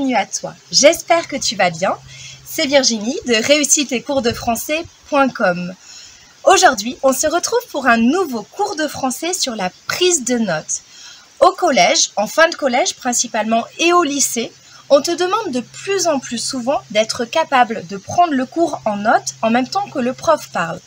bienvenue à toi. J'espère que tu vas bien. C'est Virginie de réussiteetcoursdefrançais.com. Aujourd'hui, on se retrouve pour un nouveau cours de français sur la prise de notes. Au collège, en fin de collège principalement et au lycée, on te demande de plus en plus souvent d'être capable de prendre le cours en notes en même temps que le prof parle.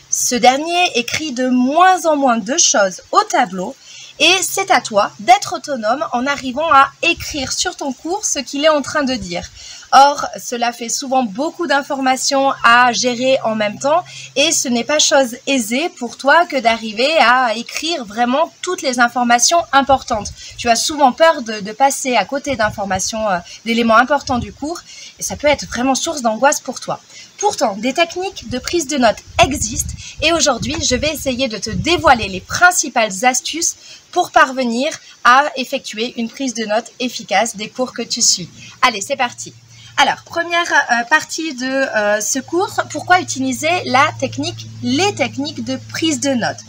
Ce dernier écrit de moins en moins de choses au tableau et c'est à toi d'être autonome en arrivant à écrire sur ton cours ce qu'il est en train de dire. Or, cela fait souvent beaucoup d'informations à gérer en même temps et ce n'est pas chose aisée pour toi que d'arriver à écrire vraiment toutes les informations importantes. Tu as souvent peur de passer à côté d'informations, d'éléments importants du cours et ça peut être vraiment source d'angoisse pour toi. Pourtant, des techniques de prise de notes existent et aujourd'hui, je vais essayer de te dévoiler les principales astuces pour parvenir à effectuer une prise de notes efficace des cours que tu suis. Allez, c'est parti! Alors, première partie de ce cours, pourquoi utiliser les techniques de prise de notes?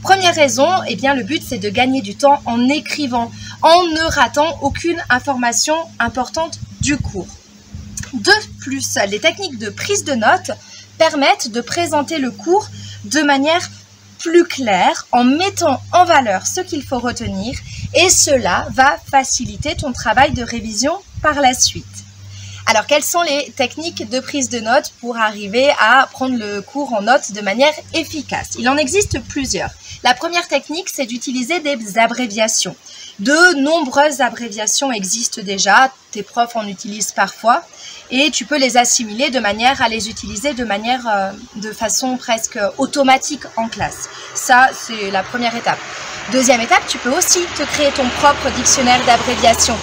Première raison, eh bien, le but c'est de gagner du temps en écrivant, en ne ratant aucune information importante du cours. De plus, les techniques de prise de notes permettent de présenter le cours de manière plus claire en mettant en valeur ce qu'il faut retenir et cela va faciliter ton travail de révision par la suite. Alors, quelles sont les techniques de prise de notes pour arriver à prendre le cours en notes de manière efficace? Il en existe plusieurs. La première technique, c'est d'utiliser des abréviations. De nombreuses abréviations existent déjà, tes profs en utilisent parfois et tu peux les assimiler de manière à les utiliser de façon presque automatique en classe. Ça, c'est la première étape. Deuxième étape, tu peux aussi te créer ton propre dictionnaire d'abréviations.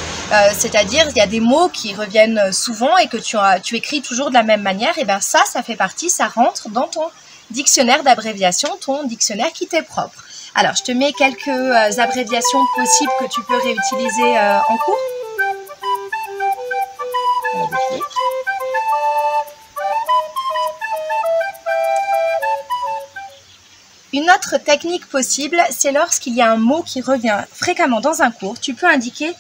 C'est-à-dire, il y a des mots qui reviennent souvent et que tu écris toujours de la même manière. Et bien ça fait partie, ça rentre dans ton dictionnaire d'abréviations, ton dictionnaire qui t'est propre. Alors, je te mets quelques abréviations possibles que tu peux réutiliser en cours. On va défiler. Une autre technique possible, c'est lorsqu'il y a un mot qui revient fréquemment dans un cours, tu peux indiquer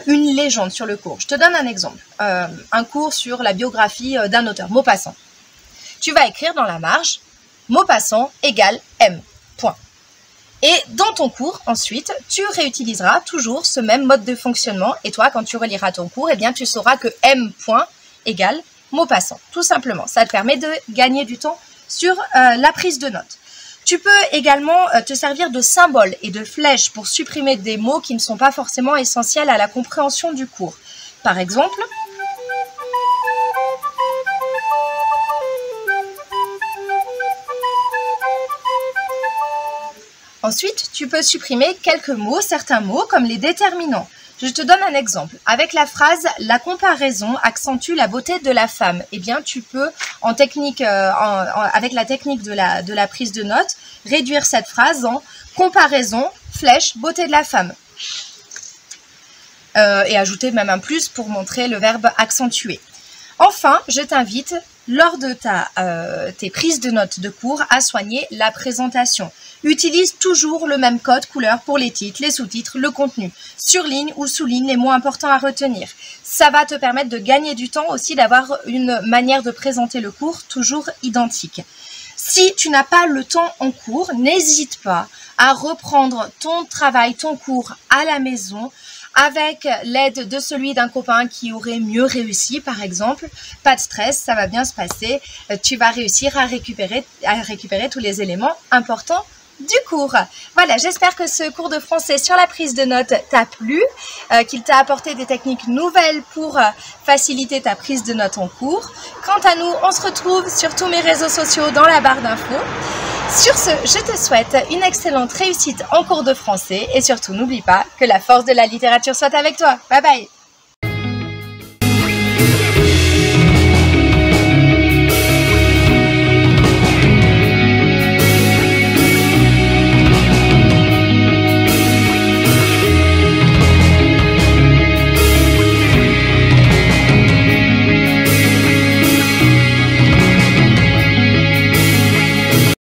une légende sur le cours. Je te donne un exemple. Un cours sur la biographie d'un auteur, Maupassant. Tu vas écrire dans la marge, Maupassant égale M. Point. Et dans ton cours, ensuite, tu réutiliseras toujours ce même mode de fonctionnement. Et toi, quand tu reliras ton cours, eh bien, tu sauras que M. Point égale Maupassant. Tout simplement. Ça te permet de gagner du temps sur la prise de notes. Tu peux également te servir de symboles et de flèches pour supprimer des mots qui ne sont pas forcément essentiels à la compréhension du cours. Par exemple, ensuite, tu peux supprimer quelques mots, certains mots comme les déterminants. Je te donne un exemple. Avec la phrase « La comparaison accentue la beauté de la femme », eh bien, tu peux, avec la technique de la prise de notes, réduire cette phrase en « comparaison, flèche, beauté de la femme ». Et ajouter même un plus pour montrer le verbe accentuer. Enfin, je t'invite, lors de tes prises de notes de cours, à soigner la présentation. Utilise toujours le même code couleur pour les titres, les sous-titres, le contenu. Surligne ou souligne les mots importants à retenir. Ça va te permettre de gagner du temps aussi, d'avoir une manière de présenter le cours toujours identique. Si tu n'as pas le temps en cours, n'hésite pas à reprendre ton travail, ton cours à la maison, avec l'aide de celui d'un copain qui aurait mieux réussi, par exemple. Pas de stress, ça va bien se passer. Tu vas réussir à récupérer tous les éléments importants du cours. Voilà, j'espère que ce cours de français sur la prise de notes t'a plu, qu'il t'a apporté des techniques nouvelles pour faciliter ta prise de notes en cours. Quant à nous, on se retrouve sur tous mes réseaux sociaux dans la barre d'infos. Sur ce, je te souhaite une excellente réussite en cours de français et surtout n'oublie pas que la force de la littérature soit avec toi. Bye bye!